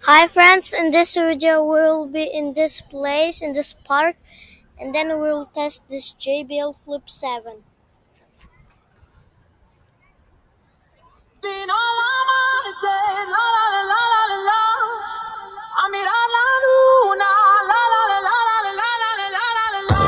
Hi friends, in this video we'll be in this place, in this park, and then we'll test this JBL Flip 7. Been all I wanna say, la la la la la la la. I mean, la la luna, la la la la la la la la la la la.